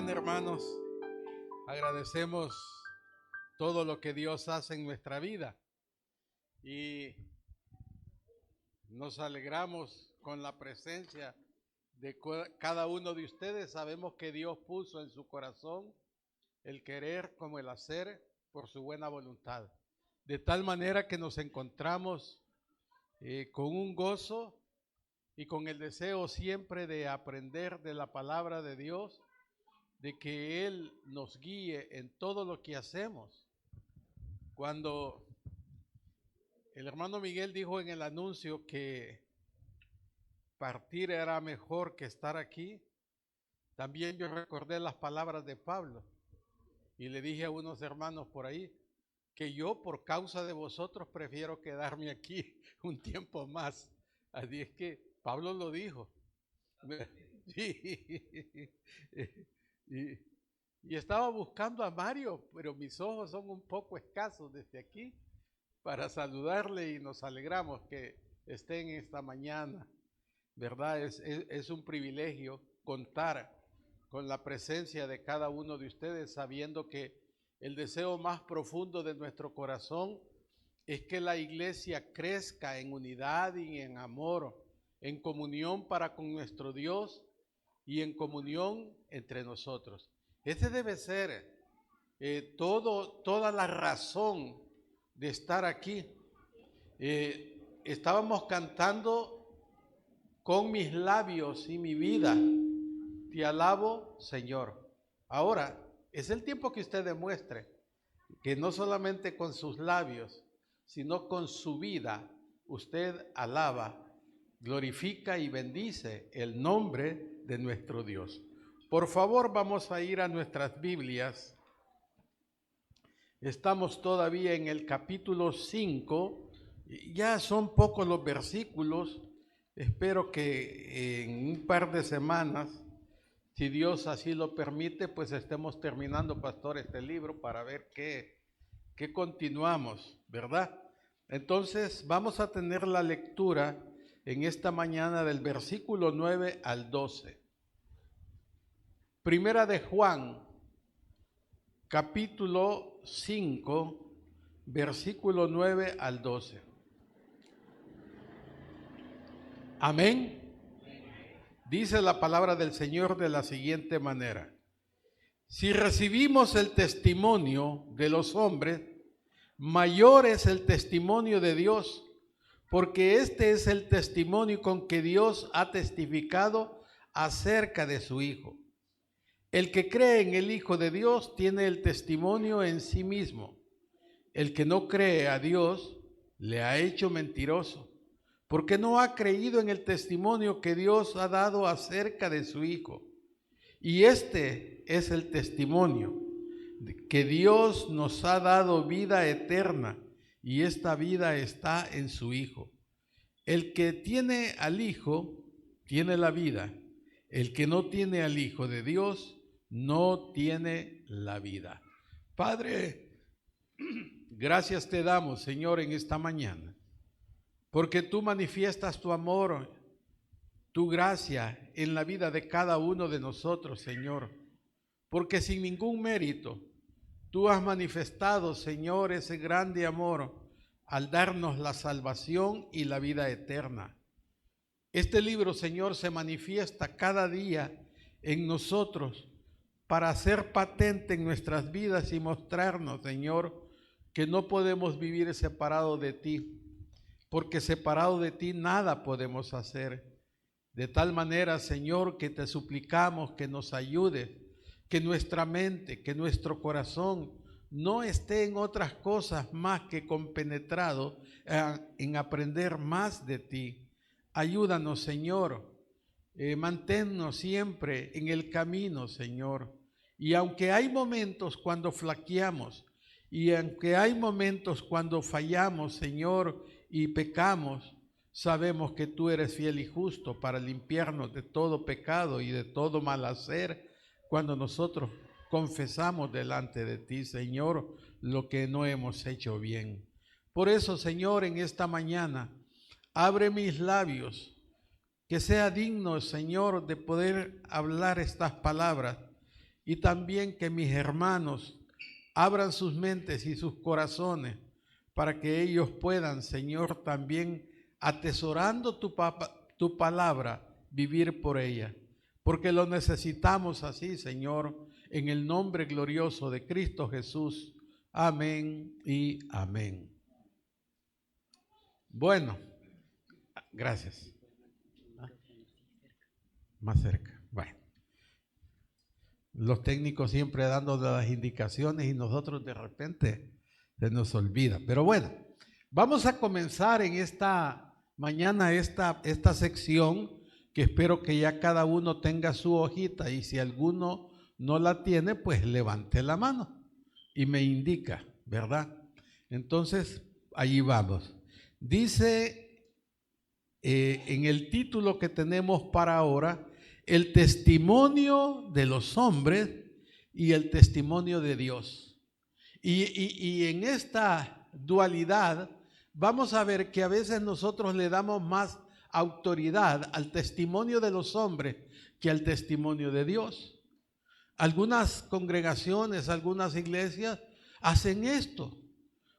están, hermanos? Agradecemos todo lo que Dios hace en nuestra vida y nos alegramos con la presencia de cada uno de ustedes. Sabemos que Dios puso en su corazón el querer como el hacer por su buena voluntad. De tal manera que nos encontramos con un gozo y con el deseo siempre de aprender de la palabra de Dios, de que Él nos guíe en todo lo que hacemos. Cuando el hermano Miguel dijo en el anuncio que partir era mejor que estar aquí, también yo recordé las palabras de Pablo y le dije a unos hermanos por ahí que yo por causa de vosotros prefiero quedarme aquí un tiempo más. Así es que Pablo lo dijo. Y estaba buscando a Mario, pero mis ojos son un poco escasos desde aquí para saludarle y nos alegramos que estén esta mañana, ¿verdad? Es un privilegio contar con la presencia de cada uno de ustedes, sabiendo que el deseo más profundo de nuestro corazón es que la iglesia crezca en unidad y en amor, en comunión para con nuestro Dios y en comunión entre nosotros. Ese debe ser toda la razón de estar aquí. Estábamos cantando: con mis labios y mi vida te alabo, Señor. Ahora es el tiempo que usted demuestre que no solamente con sus labios, sino con su vida usted alaba, glorifica y bendice el nombre de nuestro Dios. Por favor, vamos a ir a nuestras Biblias. Estamos todavía en el capítulo 5, ya son pocos los versículos. Espero que en un par de semanas, si Dios así lo permite, pues estemos terminando, pastor, este libro para ver qué continuamos, ¿verdad? Entonces vamos a tener la lectura en esta mañana del versículo 9 al 12. Primera de Juan, capítulo 5, versículo 9 al 12. Amén. Dice la palabra del Señor de la siguiente manera: si recibimos el testimonio de los hombres, mayor es el testimonio de Dios, porque este es el testimonio con que Dios ha testificado acerca de su Hijo. El que cree en el Hijo de Dios tiene el testimonio en sí mismo. El que no cree a Dios le ha hecho mentiroso, porque no ha creído en el testimonio que Dios ha dado acerca de su Hijo. Y este es el testimonio, que Dios nos ha dado vida eterna, y esta vida está en su Hijo. El que tiene al Hijo tiene la vida. El que no tiene al Hijo de Dios no tiene la vida. Padre, gracias te damos, Señor, en esta mañana, porque tú manifiestas tu amor, tu gracia en la vida de cada uno de nosotros, Señor, porque sin ningún mérito tú has manifestado, Señor, ese grande amor al darnos la salvación y la vida eterna. Este libro, Señor, se manifiesta cada día en nosotros para hacer patente en nuestras vidas y mostrarnos, Señor, que no podemos vivir separados de ti, porque separado de ti nada podemos hacer. De tal manera, Señor, que te suplicamos que nos ayudes, que nuestra mente, que nuestro corazón no esté en otras cosas más que compenetrado en aprender más de ti. Ayúdanos, Señor, manténnos siempre en el camino, Señor. Y aunque hay momentos cuando flaqueamos, y aunque hay momentos cuando fallamos, Señor, y pecamos, sabemos que tú eres fiel y justo para limpiarnos de todo pecado y de todo mal hacer cuando nosotros confesamos delante de ti, Señor, lo que no hemos hecho bien. Por eso, Señor, en esta mañana, abre mis labios, que sea digno, Señor, de poder hablar estas palabras, y también que mis hermanos abran sus mentes y sus corazones para que ellos puedan, Señor, también atesorando tu palabra, vivir por ella. Porque lo necesitamos así, Señor, en el nombre glorioso de Cristo Jesús. Amén y amén. Bueno, gracias. Más cerca. Bueno. Los técnicos siempre dando las indicaciones y nosotros de repente se nos olvida. Pero bueno, vamos a comenzar en esta mañana esta sección, que espero que ya cada uno tenga su hojita, y si alguno no la tiene, pues levante la mano y me indica, ¿verdad? Entonces, allí vamos. Dice en el título que tenemos para ahora, el testimonio de los hombres y el testimonio de Dios. Y en esta dualidad vamos a ver que a veces nosotros le damos más autoridad al testimonio de los hombres que al testimonio de Dios. Algunas congregaciones, algunas iglesias hacen esto.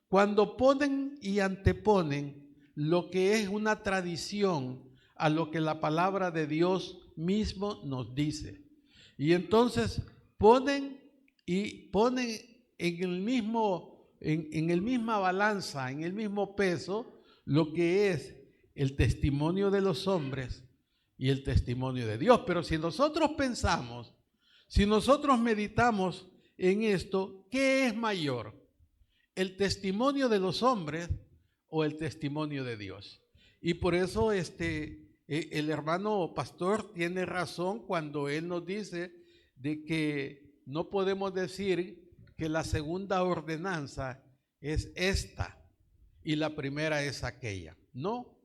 Cuando ponen y anteponen lo que es una tradición a lo que la palabra de Dios mismo nos dice. Y entonces ponen en el misma balanza, en el mismo peso, lo que es el testimonio de los hombres y el testimonio de Dios. Pero si nosotros pensamos, si nosotros meditamos en esto, ¿qué es mayor? ¿El testimonio de los hombres o el testimonio de Dios? Y por eso el hermano pastor tiene razón cuando él nos dice de que no podemos decir que la segunda ordenanza es esta y la primera es aquella. No,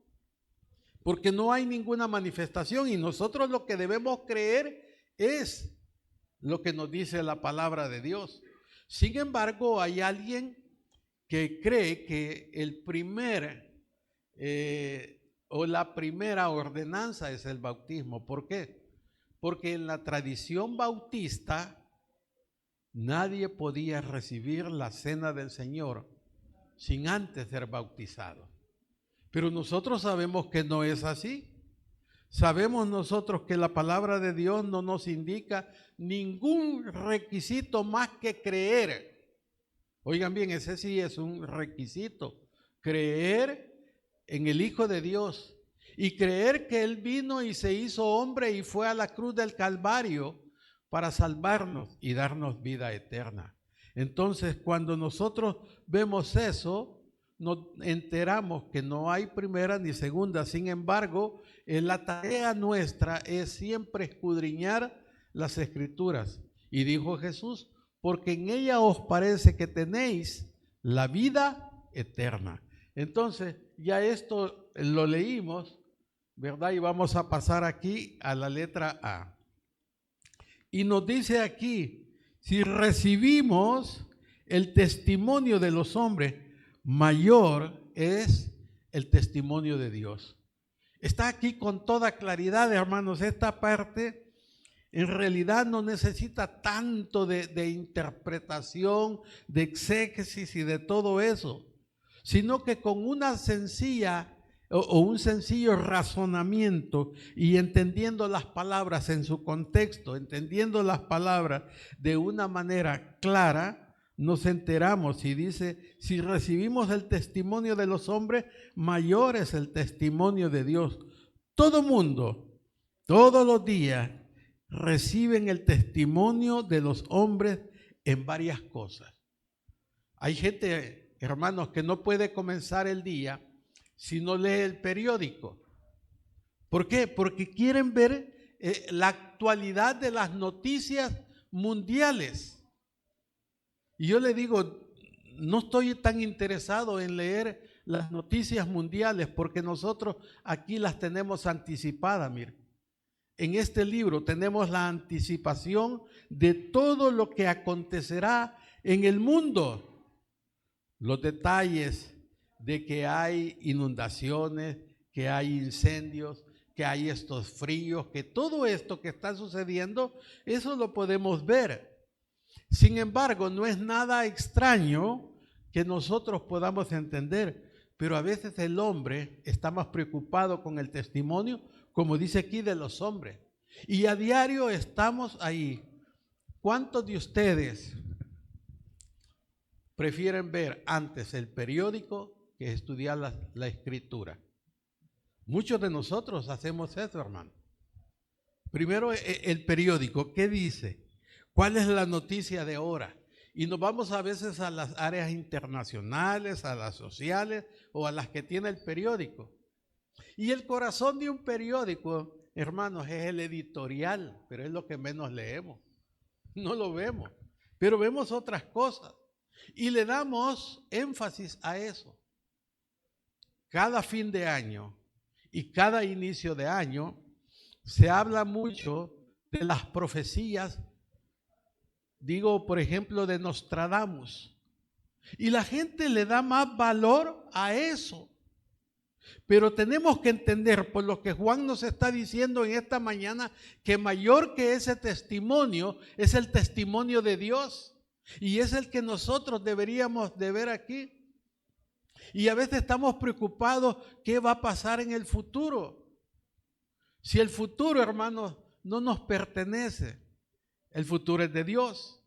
porque no hay ninguna manifestación, y nosotros lo que debemos creer es lo que nos dice la palabra de Dios. Sin embargo, hay alguien que cree que la primera ordenanza es el bautismo. ¿Por qué? Porque en la tradición bautista nadie podía recibir la cena del Señor sin antes ser bautizado. Pero nosotros sabemos que no es así. Sabemos nosotros que la palabra de Dios no nos indica ningún requisito más que creer. Oigan bien, ese sí es un requisito, creer en el Hijo de Dios y creer que Él vino y se hizo hombre y fue a la cruz del Calvario para salvarnos y darnos vida eterna. Entonces, cuando nosotros vemos eso, nos enteramos que no hay primera ni segunda. Sin embargo, la tarea nuestra es siempre escudriñar las Escrituras. Y dijo Jesús, porque en ella os parece que tenéis la vida eterna. Entonces, ya esto lo leímos, ¿verdad? Y vamos a pasar aquí a la letra A. Y nos dice aquí, si recibimos el testimonio de los hombres, mayor es el testimonio de Dios. Está aquí con toda claridad, hermanos, esta parte en realidad no necesita tanto de interpretación, de exégesis y de todo eso, sino que con una sencilla o un sencillo razonamiento y entendiendo las palabras en su contexto, entendiendo las palabras de una manera clara, nos enteramos. Y dice, si recibimos el testimonio de los hombres, mayor es el testimonio de Dios. Todo mundo, todos los días, reciben el testimonio de los hombres en varias cosas. Hay gente, hermanos, que no puede comenzar el día si no lee el periódico. ¿Por qué? Porque quieren ver la actualidad de las noticias mundiales. Y yo le digo, no estoy tan interesado en leer las noticias mundiales porque nosotros aquí las tenemos anticipadas, mire. En este libro tenemos la anticipación de todo lo que acontecerá en el mundo. Los detalles de que hay inundaciones, que hay incendios, que hay estos fríos, que todo esto que está sucediendo, eso lo podemos ver. Sin embargo, no es nada extraño que nosotros podamos entender, pero a veces el hombre está más preocupado con el testimonio, como dice aquí, de los hombres. Y a diario estamos ahí. ¿Cuántos de ustedes prefieren ver antes el periódico que estudiar la escritura? Muchos de nosotros hacemos eso, hermano. Primero el periódico, ¿qué dice? ¿Cuál es la noticia de ahora? Y nos vamos a veces a las áreas internacionales, a las sociales o a las que tiene el periódico. Y el corazón de un periódico, hermanos, es el editorial, pero es lo que menos leemos. No lo vemos, pero vemos otras cosas y le damos énfasis a eso. Cada fin de año y cada inicio de año se habla mucho de las profecías, digo, por ejemplo, de Nostradamus. Y la gente le da más valor a eso. Pero tenemos que entender, por lo que Juan nos está diciendo en esta mañana, que mayor que ese testimonio es el testimonio de Dios. Y es el que nosotros deberíamos de ver aquí. Y a veces estamos preocupados qué va a pasar en el futuro. Si el futuro, hermanos, no nos pertenece, el futuro es de Dios.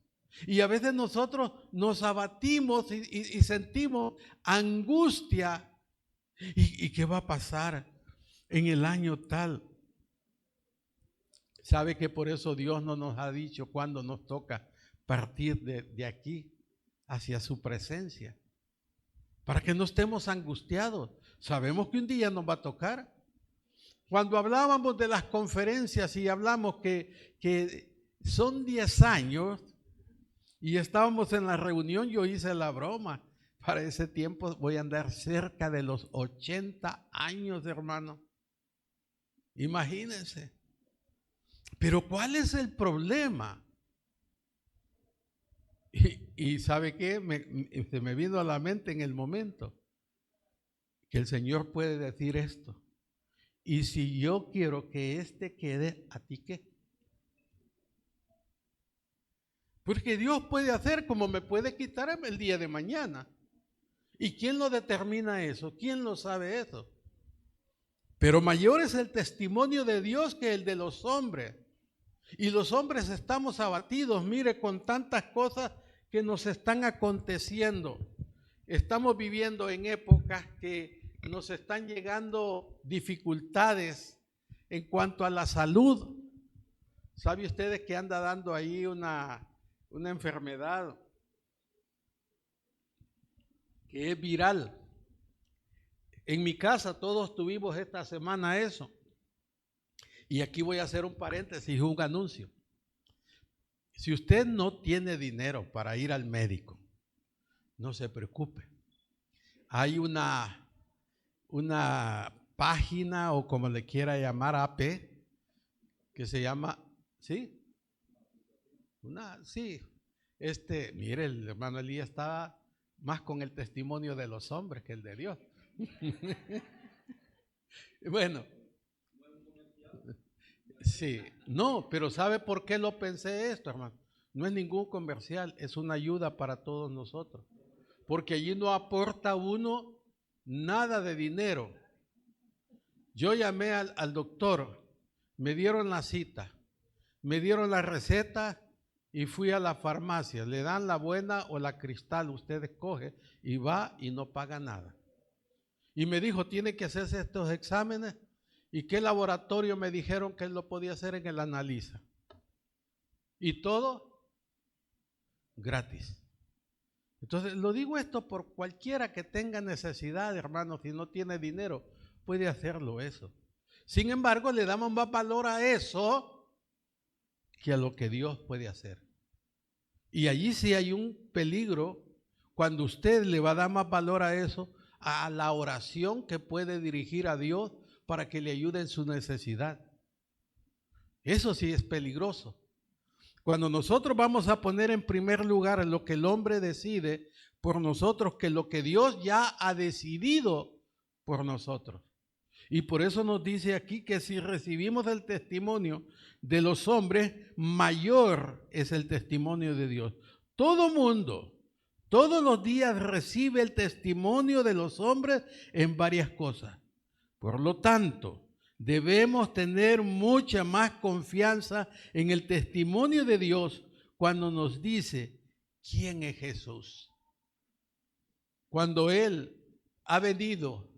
Y a veces nosotros nos abatimos y sentimos angustia. ¿Y qué va a pasar en el año tal? ¿Sabe que por eso Dios no nos ha dicho cuándo nos toca partir de aquí hacia su presencia? Para que no estemos angustiados. Sabemos que un día nos va a tocar. Cuando hablábamos de las conferencias y hablamos que son 10 años y estábamos en la reunión, yo hice la broma. Para ese tiempo voy a andar cerca de los 80 años, hermano. Imagínense. Pero ¿cuál es el problema? Y ¿sabe qué? Se me vino a la mente en el momento que el Señor puede decir esto. Y si yo quiero que este quede, ¿a ti qué? Porque Dios puede hacer como me puede quitar el día de mañana. ¿Y quién lo determina eso? ¿Quién lo sabe eso? Pero mayor es el testimonio de Dios que el de los hombres. Y los hombres estamos abatidos, mire, con tantas cosas que nos están aconteciendo. Estamos viviendo en épocas que nos están llegando dificultades en cuanto a la salud. ¿Sabe ustedes que anda dando ahí una enfermedad que es viral? En mi casa todos tuvimos esta semana eso. Y aquí voy a hacer un paréntesis, un anuncio. Si usted no tiene dinero para ir al médico, no se preocupe. Hay una página, o como le quiera llamar, AP, que se llama, ¿sí? Mire, el hermano Elías está más con el testimonio de los hombres que el de Dios. Bueno, sí, no, pero ¿sabe por qué lo pensé esto, hermano? No es ningún comercial, es una ayuda para todos nosotros, porque allí no aporta uno nada de dinero. Yo llamé al doctor, me dieron la cita, me dieron la receta y fui a la farmacia. Le dan la buena o la cristal, usted escoge y va y no paga nada. Y me dijo, tiene que hacerse estos exámenes. ¿Y qué laboratorio me dijeron que él lo podía hacer en el Analiza? Y todo gratis. Entonces, lo digo esto por cualquiera que tenga necesidad, hermanos, si no tiene dinero, puede hacerlo eso. Sin embargo, le damos más valor a eso que a lo que Dios puede hacer. Y allí sí hay un peligro cuando usted le va a dar más valor a eso, a la oración que puede dirigir a Dios para que le ayude en su necesidad. Eso sí es peligroso. Cuando nosotros vamos a poner en primer lugar lo que el hombre decide por nosotros, que lo que Dios ya ha decidido por nosotros. Y por eso nos dice aquí que si recibimos el testimonio de los hombres, mayor es el testimonio de Dios. Todo mundo, todos los días recibe el testimonio de los hombres en varias cosas. Por lo tanto, debemos tener mucha más confianza en el testimonio de Dios cuando nos dice quién es Jesús. Cuando Él ha venido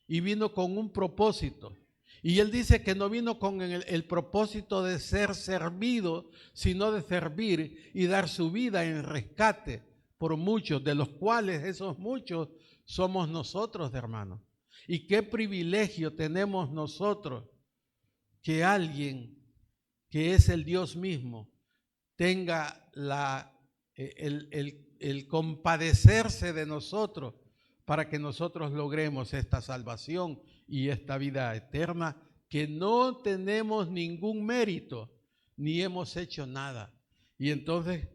y vino con un propósito, y Él dice que no vino con el propósito de ser servido, sino de servir y dar su vida en rescate por muchos, de los cuales esos muchos somos nosotros, hermanos. Y qué privilegio tenemos nosotros que alguien que es el Dios mismo tenga el compadecerse de nosotros para que nosotros logremos esta salvación y esta vida eterna, que no tenemos ningún mérito ni hemos hecho nada. Y entonces,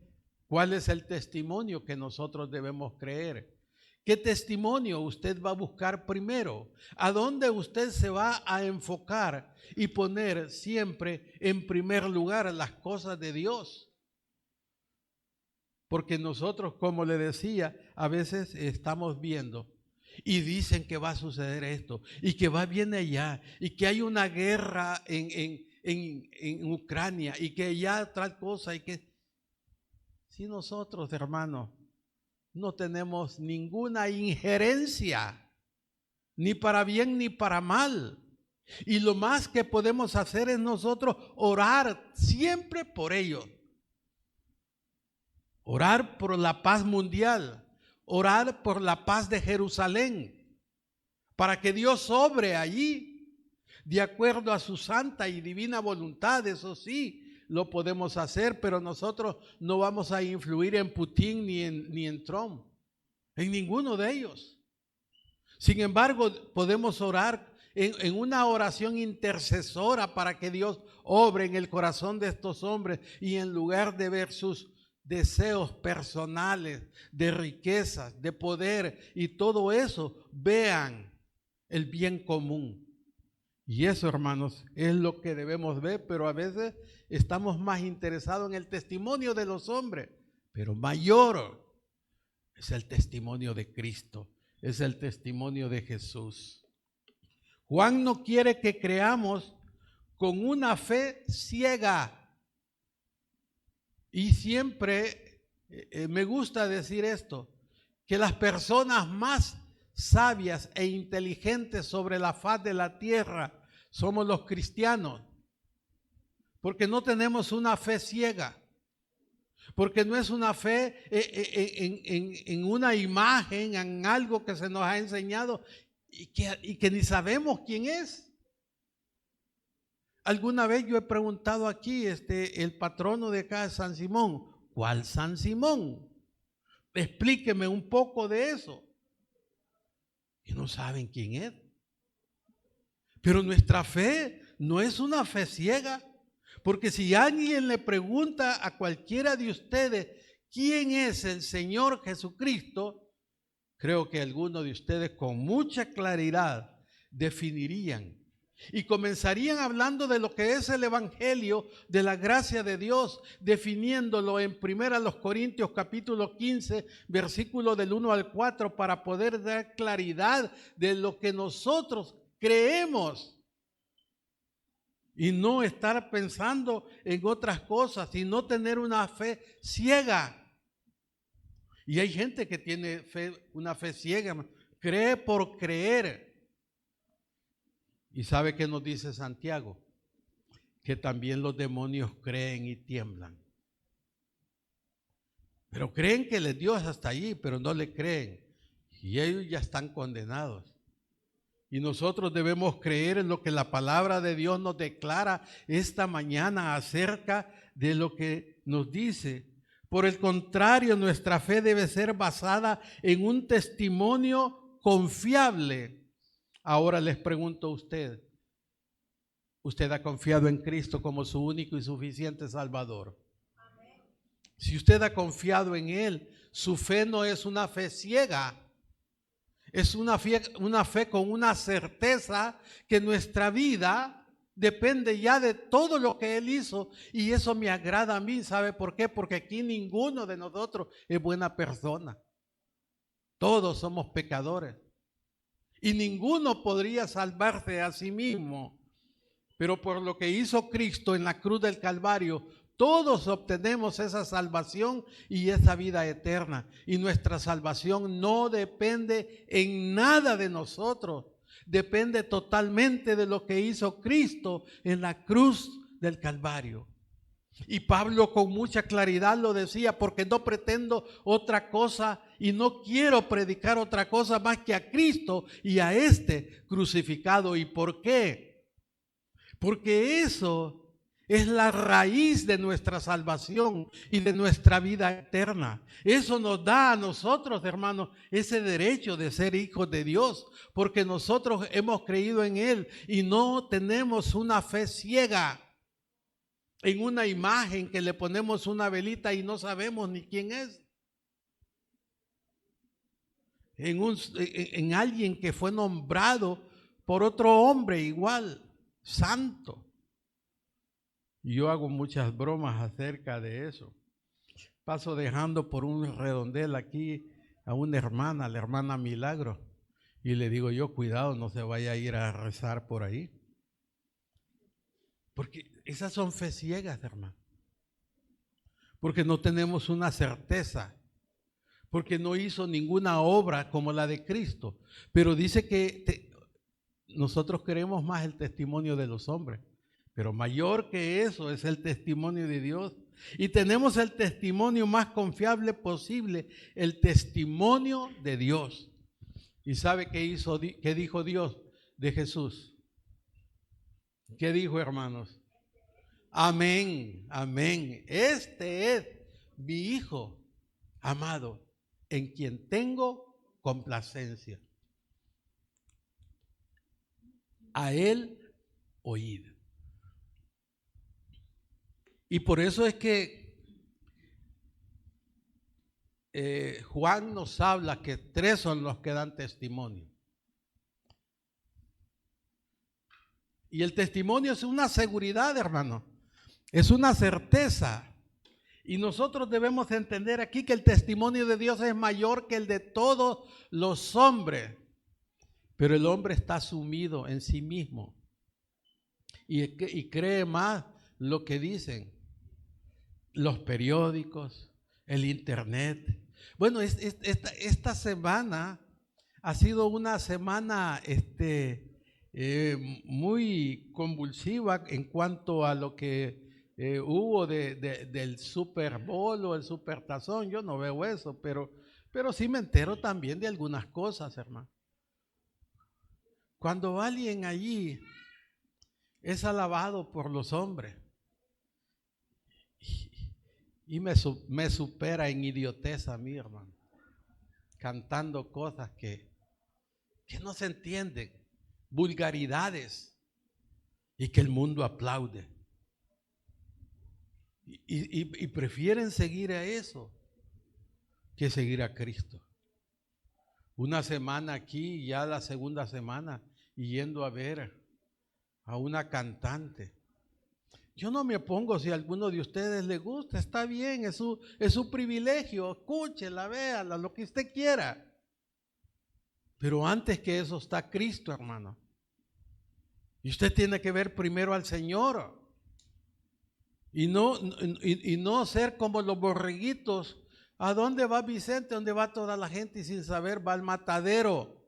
¿cuál es el testimonio que nosotros debemos creer? ¿Qué testimonio usted va a buscar primero? ¿A dónde usted se va a enfocar y poner siempre en primer lugar las cosas de Dios? Porque nosotros, como le decía, a veces estamos viendo y dicen que va a suceder esto y que viene allá y que hay una guerra en Ucrania y que ya tal cosa y que si nosotros, hermanos, no tenemos ninguna injerencia, ni para bien ni para mal. Y lo más que podemos hacer es nosotros orar siempre por ellos. Orar por la paz mundial, orar por la paz de Jerusalén, para que Dios obre allí, de acuerdo a su santa y divina voluntad. Eso sí, lo podemos hacer, pero nosotros no vamos a influir en Putin ni en Trump, en ninguno de ellos. Sin embargo, podemos orar en una oración intercesora para que Dios obre en el corazón de estos hombres y en lugar de ver sus deseos personales, de riquezas, de poder y todo eso, vean el bien común. Y eso, hermanos, es lo que debemos ver, pero a veces estamos más interesados en el testimonio de los hombres, pero mayor es el testimonio de Cristo, es el testimonio de Jesús. Juan no quiere que creamos con una fe ciega. Y siempre me gusta decir esto, que las personas más sabias e inteligentes sobre la faz de la tierra somos los cristianos, porque no tenemos una fe ciega, porque no es una fe en una imagen, en algo que se nos ha enseñado y que ni sabemos quién es. Alguna vez yo he preguntado aquí, el patrono de acá es San Simón. ¿Cuál San Simón? Explíqueme un poco de eso. Y no saben quién es. Pero nuestra fe no es una fe ciega, porque si alguien le pregunta a cualquiera de ustedes quién es el Señor Jesucristo, creo que algunos de ustedes con mucha claridad definirían y comenzarían hablando de lo que es el evangelio de la gracia de Dios, definiéndolo en 1 Corintios capítulo 15, versículo del 1 al 4, para poder dar claridad de lo que nosotros creemos y no estar pensando en otras cosas y no tener una fe ciega. Y hay gente que tiene fe, una fe ciega, cree por creer. ¿Y sabe qué nos dice Santiago? Que también los demonios creen y tiemblan. Pero creen que les dio hasta allí, pero no le creen. Y ellos ya están condenados. Y nosotros debemos creer en lo que la palabra de Dios nos declara esta mañana acerca de lo que nos dice. Por el contrario, nuestra fe debe ser basada en un testimonio confiable. Ahora les pregunto a usted, ¿usted ha confiado en Cristo como su único y suficiente Salvador? Amén. Si usted ha confiado en Él, su fe no es una fe ciega, Es una fe con una certeza que nuestra vida depende ya de todo lo que Él hizo, y eso me agrada a mí. ¿Sabe por qué? Porque aquí ninguno de nosotros es buena persona. Todos somos pecadores y ninguno podría salvarse a sí mismo. Pero por lo que hizo Cristo en la cruz del Calvario, todos obtenemos esa salvación y esa vida eterna. Y nuestra salvación no depende en nada de nosotros. Depende totalmente de lo que hizo Cristo en la cruz del Calvario. Y Pablo con mucha claridad lo decía: porque no pretendo otra cosa y no quiero predicar otra cosa más que a Cristo y a este crucificado. ¿Y por qué? Porque eso es la raíz de nuestra salvación y de nuestra vida eterna. Eso nos da a nosotros, hermanos, ese derecho de ser hijos de Dios, porque nosotros hemos creído en Él y no tenemos una fe ciega en una imagen que le ponemos una velita y no sabemos ni quién es. En alguien que fue nombrado por otro hombre igual, santo. Y yo hago muchas bromas acerca de eso. Paso dejando por un redondel aquí a una hermana, la hermana Milagro, y le digo yo: cuidado, no se vaya a ir a rezar por ahí. Porque esas son fe ciegas, hermano. Porque no tenemos una certeza. Porque no hizo ninguna obra como la de Cristo. Pero dice que nosotros queremos más el testimonio de los hombres. Pero mayor que eso es el testimonio de Dios. Y tenemos el testimonio más confiable posible, el testimonio de Dios. ¿Y sabe qué dijo Dios de Jesús? ¿Qué dijo, hermanos? Amén, amén. Este es mi Hijo amado, en quien tengo complacencia. A Él oíd. Y por eso es que Juan nos habla que 3 son los que dan testimonio. Y el testimonio es una seguridad, hermano. Es una certeza. Y nosotros debemos entender aquí que el testimonio de Dios es mayor que el de todos los hombres. Pero el hombre está sumido en sí mismo y cree más lo que dicen los periódicos, el internet. Bueno, esta semana ha sido una semana muy convulsiva en cuanto a lo que hubo del Super Bowl o el Super Tazón. Yo no veo eso, pero sí me entero también de algunas cosas, hermano. Cuando alguien allí es alabado por los hombres y me supera en idiotez a mí, hermano, cantando cosas que no se entienden, vulgaridades, y que el mundo aplaude. Y prefieren seguir a eso que seguir a Cristo. Una semana aquí, ya la segunda semana, yendo a ver a una cantante. Yo no me opongo si a alguno de ustedes le gusta, está bien, es su privilegio, escúchela, véala, lo que usted quiera. Pero antes que eso está Cristo, hermano. Y usted tiene que ver primero al Señor. Y no ser como los borreguitos. ¿A dónde va Vicente? ¿A dónde va toda la gente? Y sin saber va al matadero.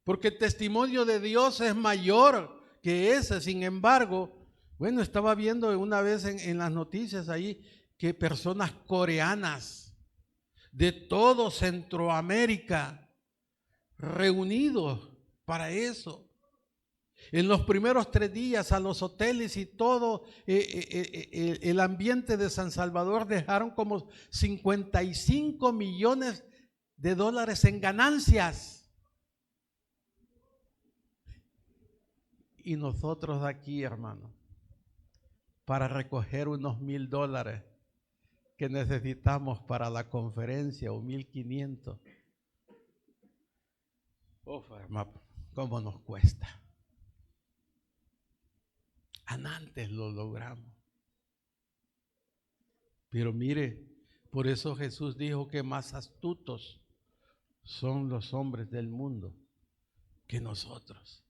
Porque el testimonio de Dios es mayor que ese. Sin embargo, bueno, estaba viendo una vez en las noticias ahí que personas coreanas de todo Centroamérica reunidos para eso. En los primeros 3 días a los hoteles y todo el ambiente de San Salvador dejaron como $55 millones en ganancias. Y nosotros aquí, hermano, para recoger unos $1,000 que necesitamos para la conferencia, o 1,500, Hermano, ¿cómo nos cuesta? Antes lo logramos. Pero mire, por eso Jesús dijo que más astutos son los hombres del mundo que nosotros.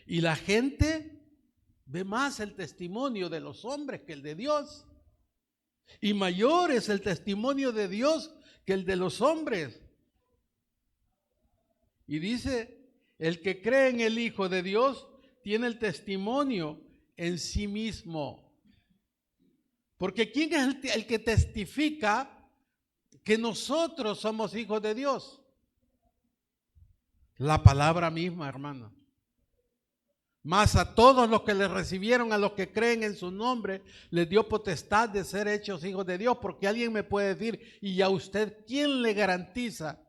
Y la gente ve más el testimonio de los hombres que el de Dios. Y mayor es el testimonio de Dios que el de los hombres. Y dice, el que cree en el Hijo de Dios tiene el testimonio en sí mismo. Porque ¿quién es el que testifica que nosotros somos hijos de Dios? La palabra misma, hermano. Mas a todos los que le recibieron, a los que creen en su nombre, les dio potestad de ser hechos hijos de Dios. Porque alguien me puede decir, ¿y a usted quién le garantiza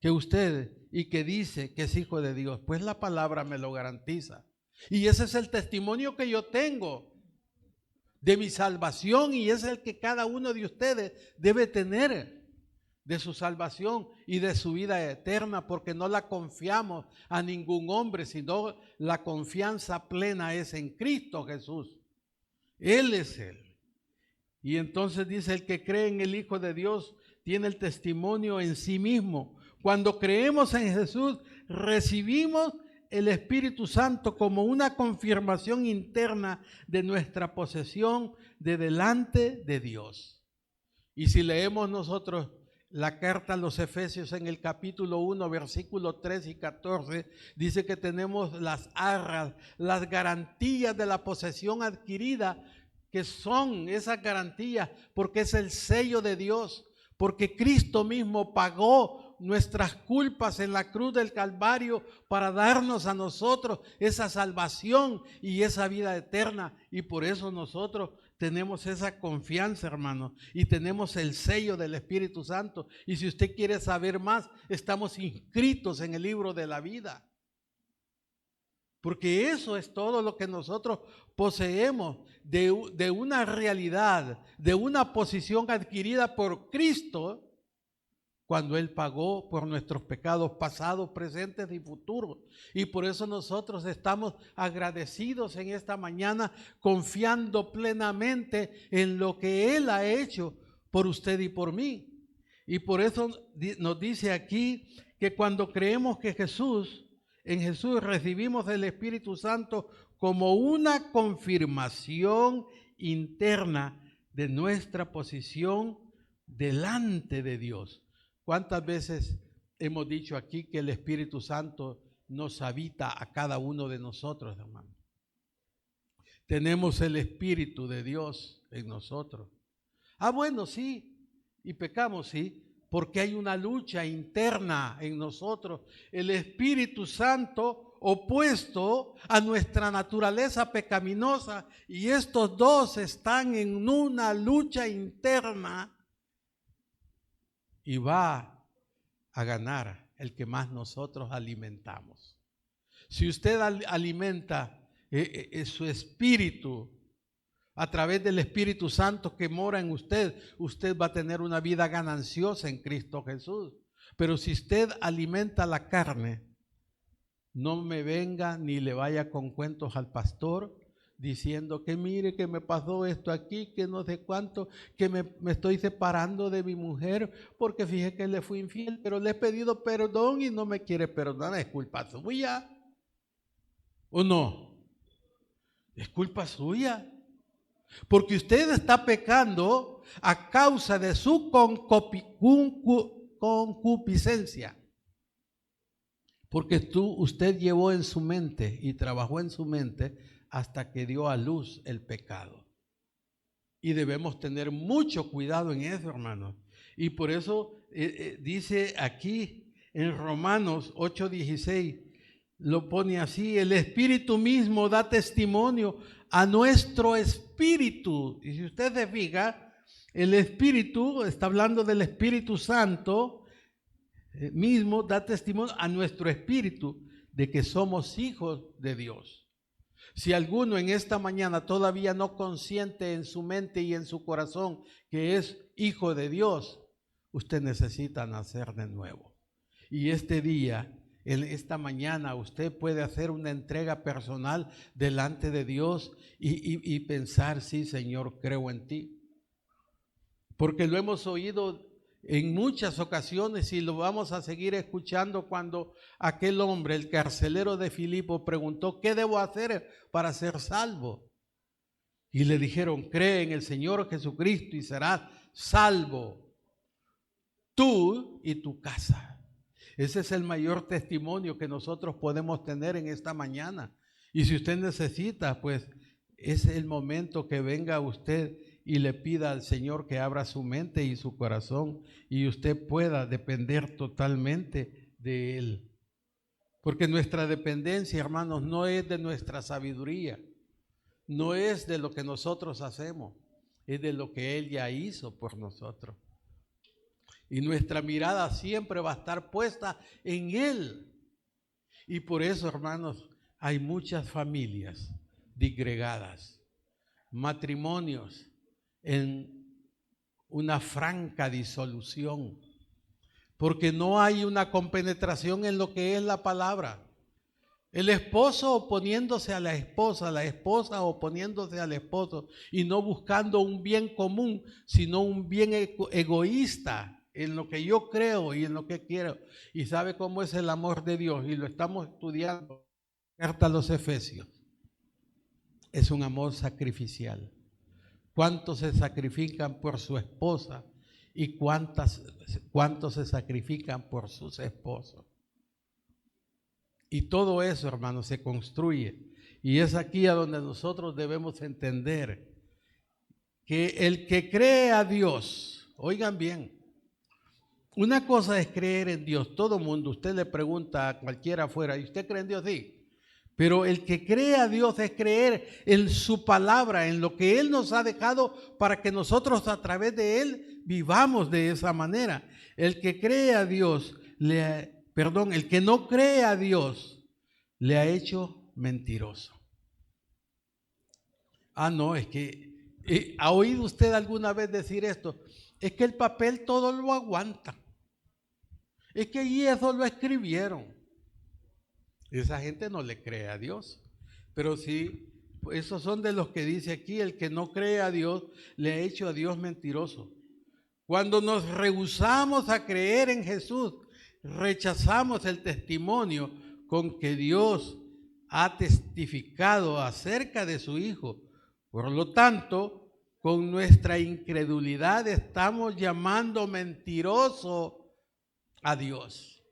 que usted y que dice que es hijo de Dios? Pues la palabra me lo garantiza. Y ese es el testimonio que yo tengo de mi salvación, y es el que cada uno de ustedes debe tener de su salvación y de su vida eterna, porque no la confiamos a ningún hombre, sino la confianza plena es en Cristo Jesús. Él es Él. Y entonces dice, el que cree en el Hijo de Dios tiene el testimonio en sí mismo. Cuando creemos en Jesús, recibimos el Espíritu Santo como una confirmación interna de nuestra posesión de delante de Dios. Y si leemos nosotros la carta a los Efesios en el capítulo 1, versículos 3 y 14, dice que tenemos las arras, las garantías de la posesión adquirida, que son esas garantías porque es el sello de Dios, porque Cristo mismo pagó nuestras culpas en la cruz del Calvario para darnos a nosotros esa salvación y esa vida eterna. Y por eso nosotros tenemos esa confianza, hermano, y tenemos el sello del Espíritu Santo. Y si usted quiere saber más, estamos inscritos en el libro de la vida. Porque eso es todo lo que nosotros poseemos de una realidad, de una posición adquirida por Cristo, cuando Él pagó por nuestros pecados pasados, presentes y futuros. Y por eso nosotros estamos agradecidos en esta mañana, confiando plenamente en lo que Él ha hecho por usted y por mí. Y por eso nos dice aquí que cuando creemos que en Jesús recibimos el Espíritu Santo como una confirmación interna de nuestra posición delante de Dios. ¿Cuántas veces hemos dicho aquí que el Espíritu Santo nos habita a cada uno de nosotros, hermano? Tenemos el Espíritu de Dios en nosotros. Bueno, sí, y pecamos, sí, porque hay una lucha interna en nosotros. El Espíritu Santo opuesto a nuestra naturaleza pecaminosa, y estos dos están en una lucha interna. Y va a ganar el que más nosotros alimentamos. Si usted alimenta su espíritu a través del Espíritu Santo que mora en usted, usted va a tener una vida gananciosa en Cristo Jesús. Pero si usted alimenta la carne, no me venga ni le vaya con cuentos al pastor diciendo que mire que me pasó esto aquí, que no sé cuánto, que me estoy separando de mi mujer porque fíjese que le fui infiel, pero le he pedido perdón y no me quiere perdonar. ¿Es culpa suya o no? Es culpa suya, porque usted está pecando a causa de su concupiscencia. Porque usted llevó en su mente y trabajó en su mente hasta que dio a luz el pecado. Y debemos tener mucho cuidado en eso, hermanos. Y por eso dice aquí en Romanos 8:16, lo pone así: el Espíritu mismo da testimonio a nuestro espíritu. Y si usted se fija, el Espíritu, está hablando del Espíritu Santo, mismo da testimonio a nuestro espíritu de que somos hijos de Dios. Si alguno en esta mañana todavía no consiente en su mente y en su corazón que es hijo de Dios, usted necesita nacer de nuevo. Y este día en esta mañana usted puede hacer una entrega personal delante de Dios y pensar, sí, Señor, creo en ti. Porque lo hemos oído en muchas ocasiones y lo vamos a seguir escuchando cuando aquel hombre, el carcelero de Filipo, preguntó, ¿qué debo hacer para ser salvo? Y le dijeron, cree en el Señor Jesucristo y serás salvo, tú y tu casa. Ese es el mayor testimonio que nosotros podemos tener en esta mañana. Y si usted necesita, pues es el momento que venga usted y le pida al Señor que abra su mente y su corazón y usted pueda depender totalmente de Él. Porque nuestra dependencia, hermanos, no es de nuestra sabiduría, no es de lo que nosotros hacemos, es de lo que Él ya hizo por nosotros. Y nuestra mirada siempre va a estar puesta en Él. Y por eso, hermanos, hay muchas familias disgregadas, matrimonios en una franca disolución, porque no hay una compenetración en lo que es la palabra. El esposo oponiéndose a la esposa oponiéndose al esposo, y no buscando un bien común, sino un bien egoísta en lo que yo creo y en lo que quiero. ¿Y sabe cómo es el amor de Dios? Y lo estamos estudiando. Carta a los Efesios. Es un amor sacrificial. ¿Cuántos se sacrifican por su esposa y cuántos se sacrifican por sus esposos? Y todo eso, hermanos, se construye. Y es aquí a donde nosotros debemos entender que el que cree a Dios, oigan bien, una cosa es creer en Dios. Todo mundo, usted le pregunta a cualquiera afuera, ¿y usted cree en Dios? Sí. Pero el que cree a Dios es creer en su palabra, en lo que Él nos ha dejado para que nosotros a través de Él vivamos de esa manera. El que cree a Dios, el que no cree a Dios, le ha hecho mentiroso. No, es que, ¿ha oído usted alguna vez decir esto? Es que el papel todo lo aguanta. Es que allí eso lo escribieron. Esa gente no le cree a Dios. Pero sí, esos son de los que dice aquí, el que no cree a Dios, le ha hecho a Dios mentiroso. Cuando nos rehusamos a creer en Jesús, rechazamos el testimonio con que Dios ha testificado acerca de su Hijo. Por lo tanto, con nuestra incredulidad estamos llamando mentiroso a Dios.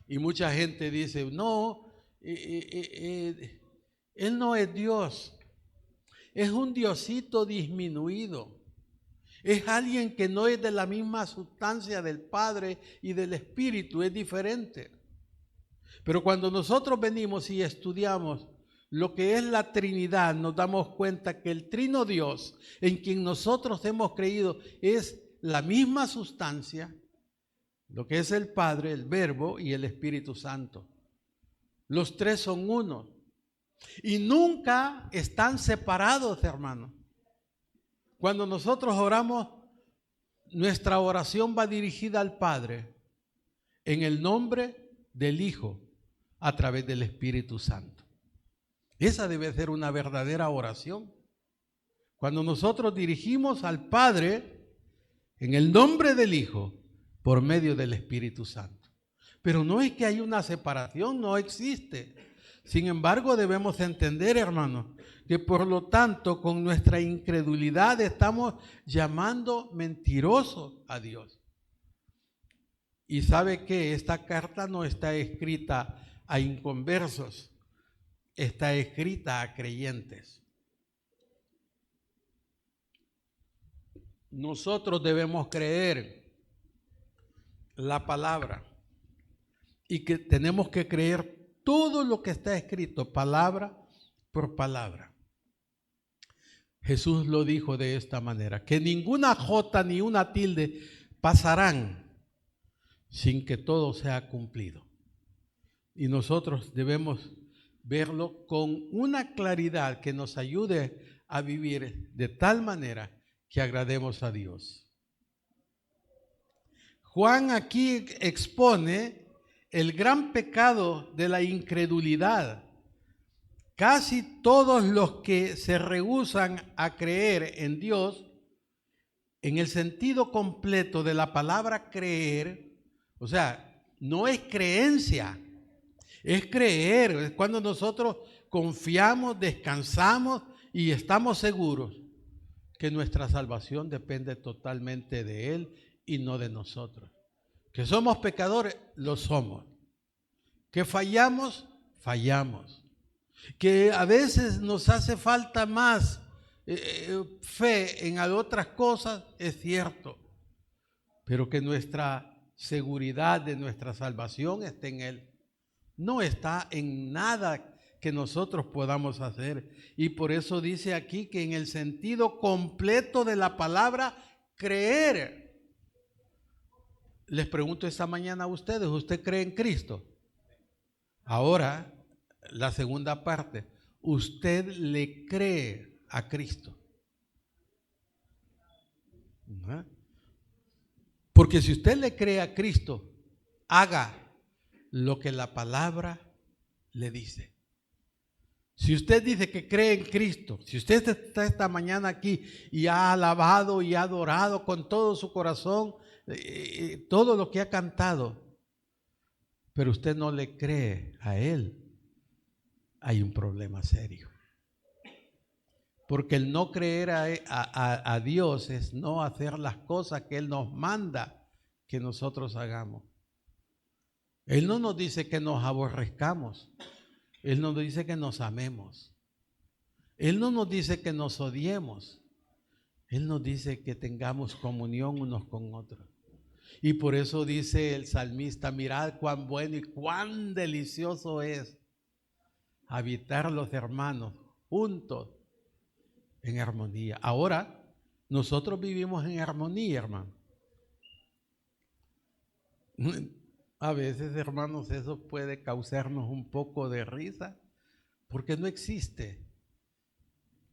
Y mucha gente dice, no, Él no es Dios, es un diosito disminuido. Es alguien que no es de la misma sustancia del Padre y del Espíritu, es diferente. Pero cuando nosotros venimos y estudiamos lo que es la Trinidad, nos damos cuenta que el Trino Dios, en quien nosotros hemos creído, es la misma sustancia, lo que es el Padre, el Verbo y el Espíritu Santo. Los tres son uno. Y nunca están separados, hermanos. Cuando nosotros oramos, nuestra oración va dirigida al Padre en el nombre del Hijo a través del Espíritu Santo. Esa debe ser una verdadera oración. Cuando nosotros dirigimos al Padre en el nombre del Hijo por medio del Espíritu Santo. Pero no es que hay una separación, no existe. Sin embargo, debemos entender, hermanos, que por lo tanto con nuestra incredulidad estamos llamando mentirosos a Dios. Y sabe que esta carta no está escrita a inconversos, está escrita a creyentes. Nosotros debemos creer la palabra y que tenemos que creer todo lo que está escrito, palabra por palabra. Jesús lo dijo de esta manera, que ninguna jota ni una tilde pasarán sin que todo sea cumplido. Y nosotros debemos verlo con una claridad que nos ayude a vivir de tal manera que agrademos a Dios. Juan aquí expone el gran pecado de la incredulidad. Casi todos los que se rehúsan a creer en Dios, en el sentido completo de la palabra creer, o sea, no es creencia, es creer, es cuando nosotros confiamos, descansamos y estamos seguros que nuestra salvación depende totalmente de Él y no de nosotros. Que somos pecadores, lo somos. Que fallamos, fallamos. Que a veces nos hace falta más fe en otras cosas, es cierto. Pero que nuestra seguridad de nuestra salvación está en Él. No está en nada que nosotros podamos hacer. Y por eso dice aquí que en el sentido completo de la palabra, creer. Les pregunto esta mañana a ustedes, ¿usted cree en Cristo? Ahora, la segunda parte, ¿usted le cree a Cristo? ¿No? Porque si usted le cree a Cristo, haga lo que la palabra le dice. Si usted dice que cree en Cristo, si usted está esta mañana aquí y ha alabado y ha adorado con todo su corazón todo lo que ha cantado, pero usted no le cree a Él, hay un problema serio. Porque el no creer a Dios es no hacer las cosas que Él nos manda que nosotros hagamos. Él no nos dice que nos aborrezcamos. Él no nos dice que nos amemos. Él no nos dice que nos odiemos. Él nos dice que tengamos comunión unos con otros. Y por eso dice el salmista, mirad cuán bueno y cuán delicioso es habitar los hermanos juntos en armonía. Ahora, nosotros vivimos en armonía, hermano. A veces, hermanos, eso puede causarnos un poco de risa, porque no existe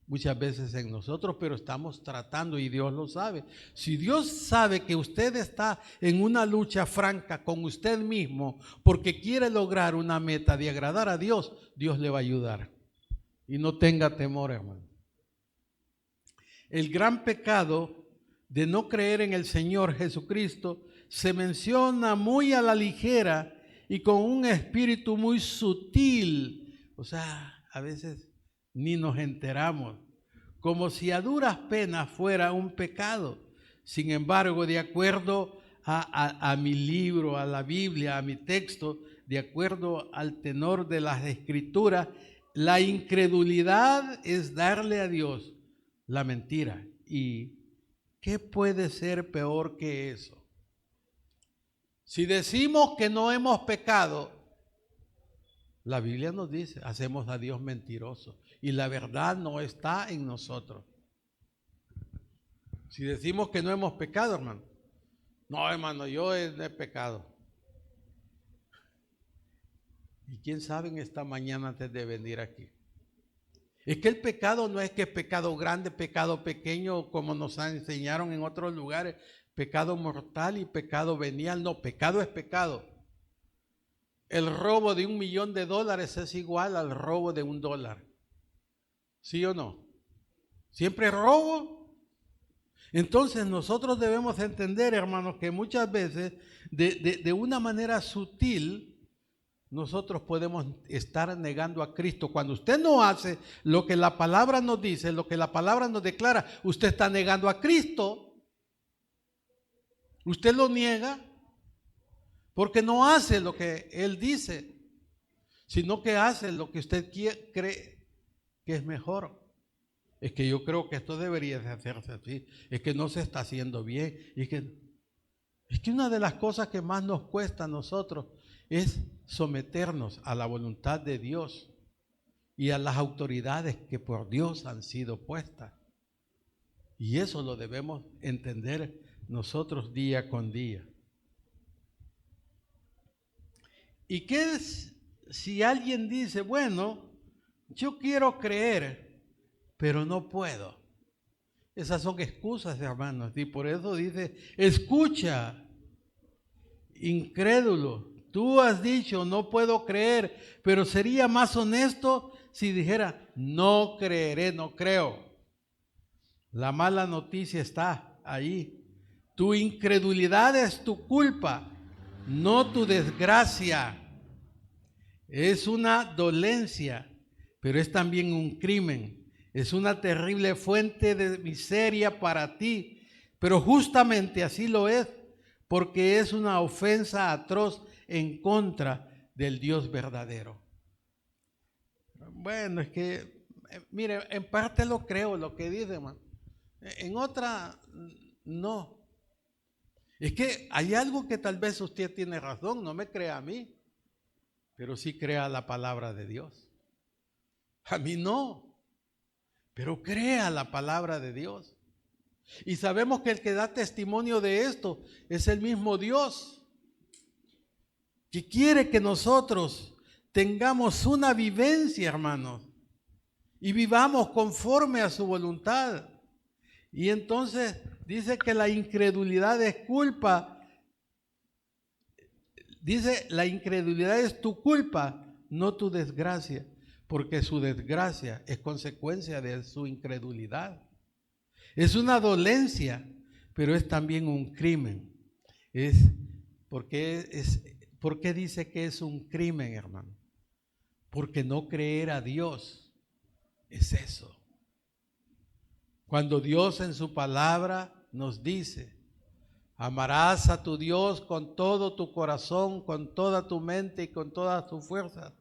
muchas veces en nosotros, pero estamos tratando y Dios lo sabe. Si Dios sabe que usted está en una lucha franca con usted mismo porque quiere lograr una meta de agradar a Dios, Dios le va a ayudar. Y no tenga temor, hermano. El gran pecado de no creer en el Señor Jesucristo se menciona muy a la ligera y con un espíritu muy sutil. O sea, a veces ni nos enteramos, como si a duras penas fuera un pecado. Sin embargo, de acuerdo a mi libro, a la Biblia, a mi texto, de acuerdo al tenor de las Escrituras, la incredulidad es darle a Dios la mentira. ¿Y qué puede ser peor que eso? Si decimos que no hemos pecado, la Biblia nos dice, hacemos a Dios mentiroso y la verdad no está en nosotros. Si decimos que no hemos pecado, hermano, no, hermano, yo no he pecado. Y quién sabe en esta mañana antes de venir aquí. Es que el pecado no es que es pecado grande, pecado pequeño, como nos enseñaron en otros lugares, pecado mortal y pecado venial. No, pecado es pecado. El robo de $1.000.000 es igual al robo de $1. ¿Sí o no? ¿Siempre es robo? Entonces nosotros debemos entender, hermanos, que muchas veces de una manera sutil nosotros podemos estar negando a Cristo. Cuando usted no hace lo que la palabra nos dice, lo que la palabra nos declara, usted está negando a Cristo. Usted lo niega porque no hace lo que Él dice, sino que hace lo que usted cree que es mejor. Es que yo creo que esto debería de hacerse así, es que no se está haciendo bien. Es que una de las cosas que más nos cuesta a nosotros es someternos a la voluntad de Dios y a las autoridades que por Dios han sido puestas. Y eso lo debemos entender nosotros día con día. ¿Y qué es si alguien dice, bueno, yo quiero creer, pero no puedo? Esas son excusas, hermanos, y por eso dice, escucha, incrédulo, Tú has dicho, no puedo creer, pero sería más honesto si dijera, no creeré, no creo. La mala noticia está ahí. Tu incredulidad es tu culpa, no tu desgracia. Es una dolencia, pero es también un crimen. Es una terrible fuente de miseria para ti, pero justamente así lo es, porque es una ofensa atroz en contra del Dios verdadero. Bueno, es que, mire, en parte lo creo, lo que dice, hermano. En otra, no. Es que hay algo que tal vez usted tiene razón, no me crea a mí, pero sí crea la palabra de Dios. A mí no, pero crea la palabra de Dios. Y sabemos que el que da testimonio de esto es el mismo Dios, que quiere que nosotros tengamos una vivencia, hermanos, y vivamos conforme a su voluntad. Y entonces dice que la incredulidad es culpa. Dice, la incredulidad es tu culpa, no tu desgracia, porque su desgracia es consecuencia de su incredulidad. Es una dolencia, pero es también un crimen. ¿Por qué dice que es un crimen, hermano? Porque no creer a Dios es eso. Cuando Dios en su palabra nos dice, amarás a tu Dios con todo tu corazón, con toda tu mente y con todas tus fuerzas.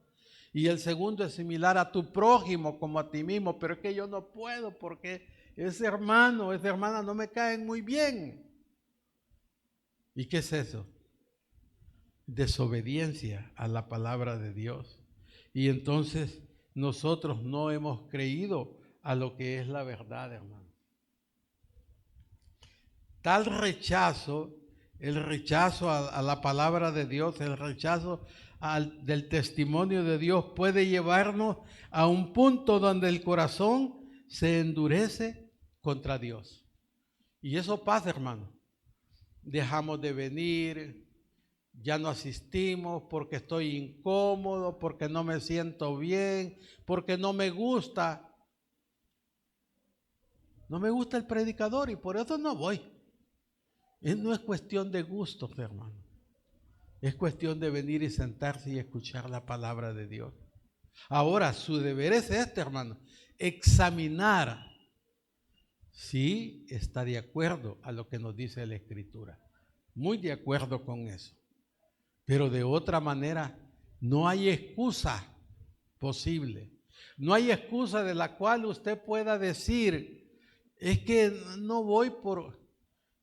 Y el segundo es similar a tu prójimo como a ti mismo, pero es que yo no puedo porque ese hermano, esa hermana no me caen muy bien. ¿Y qué es eso? Desobediencia a la palabra de Dios. Y entonces nosotros no hemos creído a lo que es la verdad, hermano. Tal rechazo, el rechazo a la palabra de Dios, el rechazo del testimonio de Dios puede llevarnos a un punto donde el corazón se endurece contra Dios. Y eso pasa, hermano. Dejamos de venir, ya no asistimos porque estoy incómodo, porque no me siento bien, porque no me gusta. No me gusta el predicador y por eso no voy. No es cuestión de gustos, hermano. Es cuestión de venir y sentarse y escuchar la palabra de Dios. Ahora, su deber es este, hermano, examinar si está de acuerdo a lo que nos dice la Escritura. Muy de acuerdo con eso. Pero de otra manera, no hay excusa posible. No hay excusa de la cual usted pueda decir, es que no voy por...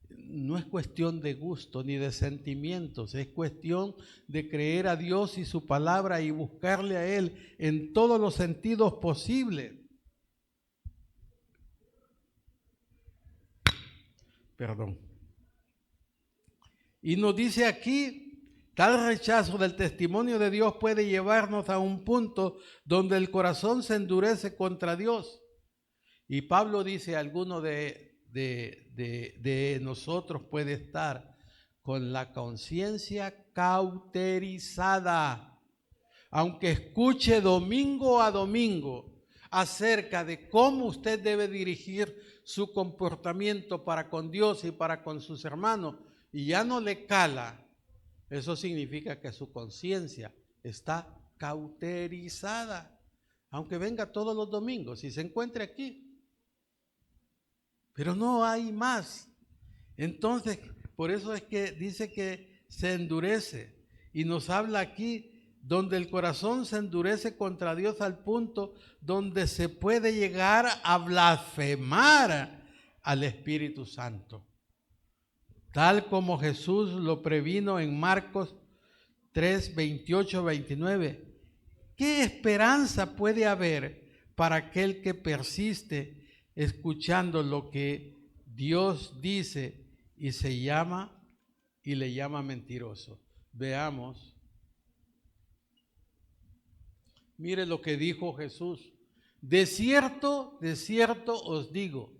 No es cuestión de gusto ni de sentimientos, es cuestión de creer a Dios y su palabra y buscarle a Él en todos los sentidos posibles. Perdón. Y nos dice aquí, tal rechazo del testimonio de Dios puede llevarnos a un punto donde el corazón se endurece contra Dios. Y Pablo dice, alguno de nosotros puede estar con la conciencia cauterizada, aunque escuche domingo a domingo acerca de cómo usted debe dirigir su comportamiento para con Dios y para con sus hermanos, y ya no le cala. Eso significa que su conciencia está cauterizada, aunque venga todos los domingos y se encuentre aquí. Pero no hay más. Entonces, por eso es que dice que se endurece. Y nos habla aquí donde el corazón se endurece contra Dios al punto donde se puede llegar a blasfemar al Espíritu Santo. Tal como Jesús lo previno en Marcos 3, 28, 29. ¿Qué esperanza puede haber para aquel que persiste escuchando lo que Dios dice y le llama mentiroso? Veamos. Mire lo que dijo Jesús. De cierto os digo,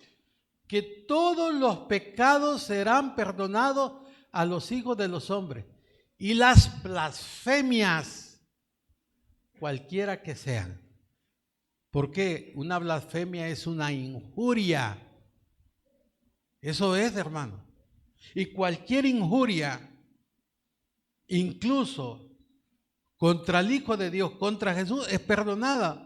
que todos los pecados serán perdonados a los hijos de los hombres. y las blasfemias, cualquiera que sean. Porque una blasfemia es una injuria. Eso es, hermano. Y cualquier injuria, incluso contra el Hijo de Dios, contra Jesús, es perdonada.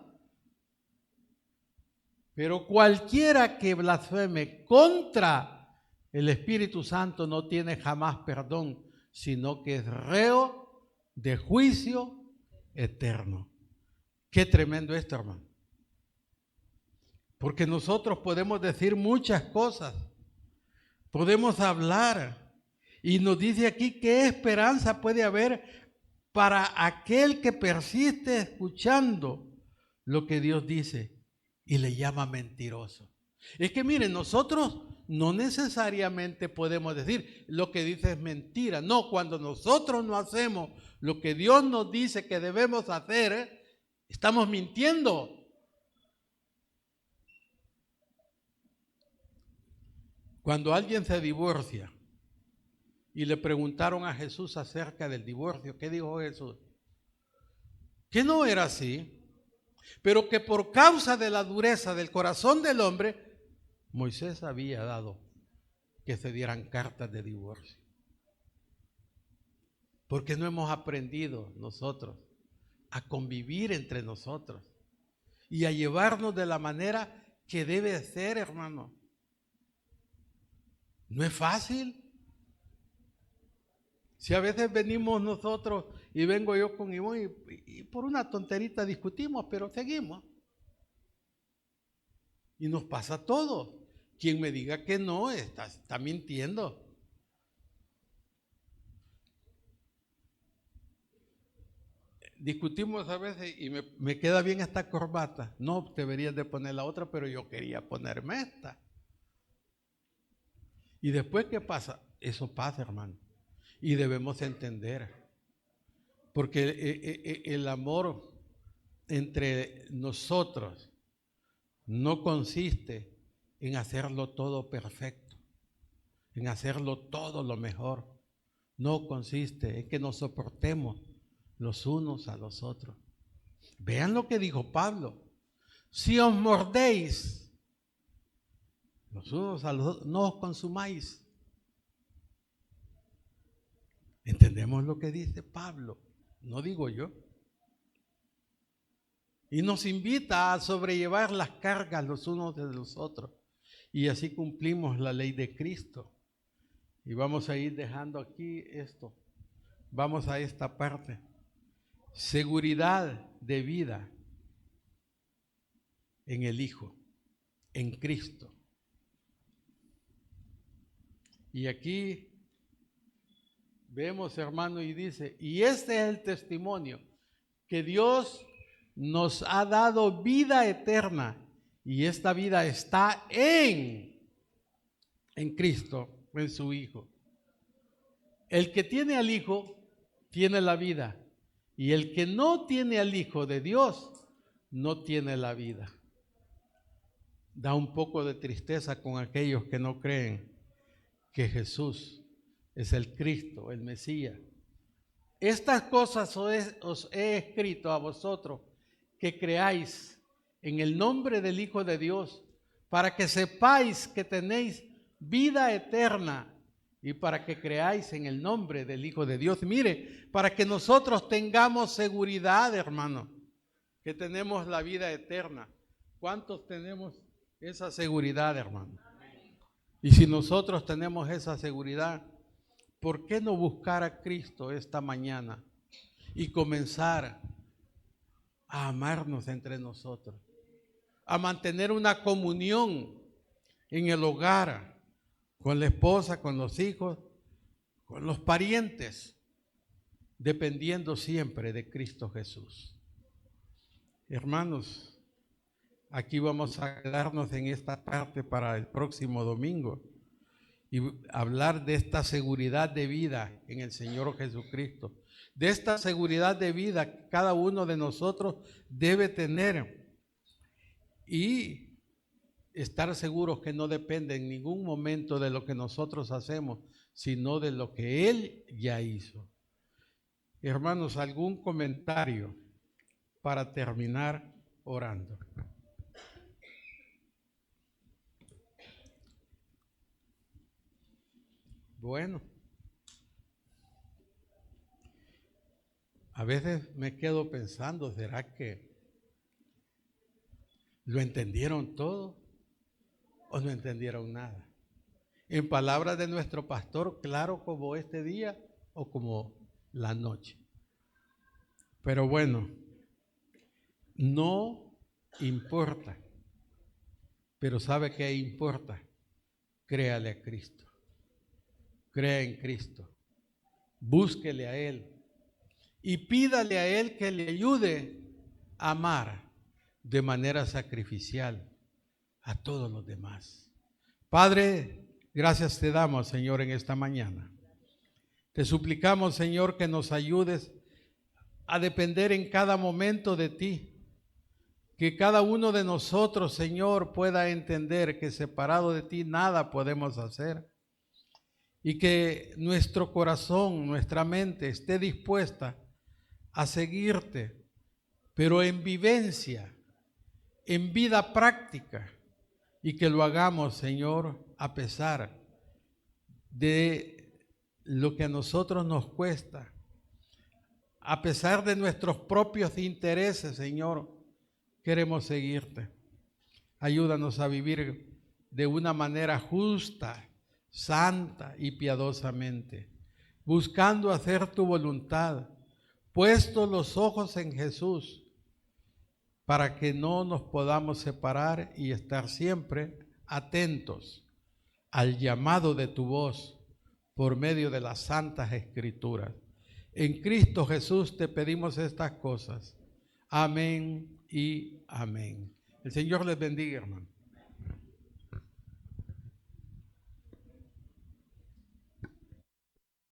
Pero cualquiera que blasfeme contra el Espíritu Santo no tiene jamás perdón, sino que es reo de juicio eterno. Qué tremendo esto, hermano. Porque nosotros podemos decir muchas cosas, podemos hablar, y nos dice aquí qué esperanza puede haber para aquel que persiste escuchando lo que Dios dice y le llama mentiroso. Es que miren, nosotros no necesariamente podemos decir lo que dice es mentira. No, cuando nosotros no hacemos lo que Dios nos dice que debemos hacer, estamos mintiendo. Cuando alguien se divorcia y le preguntaron a Jesús acerca del divorcio, ¿qué dijo Jesús? Que no era así, pero que por causa de la dureza del corazón del hombre, Moisés había dado que se dieran cartas de divorcio. Porque no hemos aprendido nosotros a convivir entre nosotros y a llevarnos de la manera que debe ser, hermano. No es fácil. Si a veces venimos nosotros y vengo yo con Ivonne y por una tonterita discutimos, pero seguimos. Y nos pasa todo. Quien me diga que no, está mintiendo. Discutimos a veces y me queda bien esta corbata. No, deberías de poner la otra, pero yo quería ponerme esta. Y después, ¿qué pasa? Eso pasa, hermano. Y debemos entender. Porque el amor entre nosotros no consiste en hacerlo todo perfecto, en hacerlo todo lo mejor. No consiste en que nos soportemos los unos a los otros. Vean lo que dijo Pablo. Si os mordéis los unos a los otros, no os consumáis. ¿Entendemos lo que dice Pablo? No digo yo. Y nos invita a sobrellevar las cargas los unos de los otros. Y así cumplimos la ley de Cristo. Y vamos a ir dejando aquí esto. Vamos a esta parte. Seguridad de vida en el Hijo, en Cristo. Y aquí vemos, hermano, y dice, y este es el testimonio, que Dios nos ha dado vida eterna, y esta vida está en Cristo, en su Hijo. El que tiene al Hijo, tiene la vida, y el que no tiene al Hijo de Dios, no tiene la vida. Da un poco de tristeza con aquellos que no creen que Jesús es el Cristo, el Mesías. Estas cosas os he escrito a vosotros que creáis en el nombre del Hijo de Dios, para que sepáis que tenéis vida eterna y para que creáis en el nombre del Hijo de Dios. Mire, para que nosotros tengamos seguridad, hermano, que tenemos la vida eterna. ¿Cuántos tenemos esa seguridad, hermano? Y si nosotros tenemos esa seguridad, ¿por qué no buscar a Cristo esta mañana y comenzar a amarnos entre nosotros, a mantener una comunión en el hogar, con la esposa, con los hijos, con los parientes, dependiendo siempre de Cristo Jesús? Hermanos, aquí vamos a quedarnos en esta parte para el próximo domingo y hablar de esta seguridad de vida en el Señor Jesucristo. De esta seguridad de vida que cada uno de nosotros debe tener y estar seguros que no depende en ningún momento de lo que nosotros hacemos, sino de lo que Él ya hizo. Hermanos, ¿algún comentario para terminar orando? Bueno, a veces me quedo pensando, ¿será que lo entendieron todo o no entendieron nada? En palabras de nuestro pastor, claro como este día o como la noche. Pero bueno, no importa. Pero ¿sabe qué importa? Créale a Cristo. Crea en Cristo. Búsquele a Él. Y pídale a Él que le ayude a amar de manera sacrificial a todos los demás. Padre, gracias te damos, Señor, en esta mañana. Te suplicamos, Señor, que nos ayudes a depender en cada momento de ti. Que cada uno de nosotros, Señor, pueda entender que separado de ti nada podemos hacer. Y que nuestro corazón, nuestra mente esté dispuesta a seguirte, pero en vivencia, en vida práctica. Y que lo hagamos, Señor, a pesar de lo que a nosotros nos cuesta. A pesar de nuestros propios intereses, Señor, queremos seguirte. Ayúdanos a vivir de una manera justa, santa y piadosamente, buscando hacer tu voluntad, puestos los ojos en Jesús, para que no nos podamos separar y estar siempre atentos al llamado de tu voz por medio de las santas escrituras. En Cristo Jesús te pedimos estas cosas. Amén y amén. El Señor les bendiga, hermano.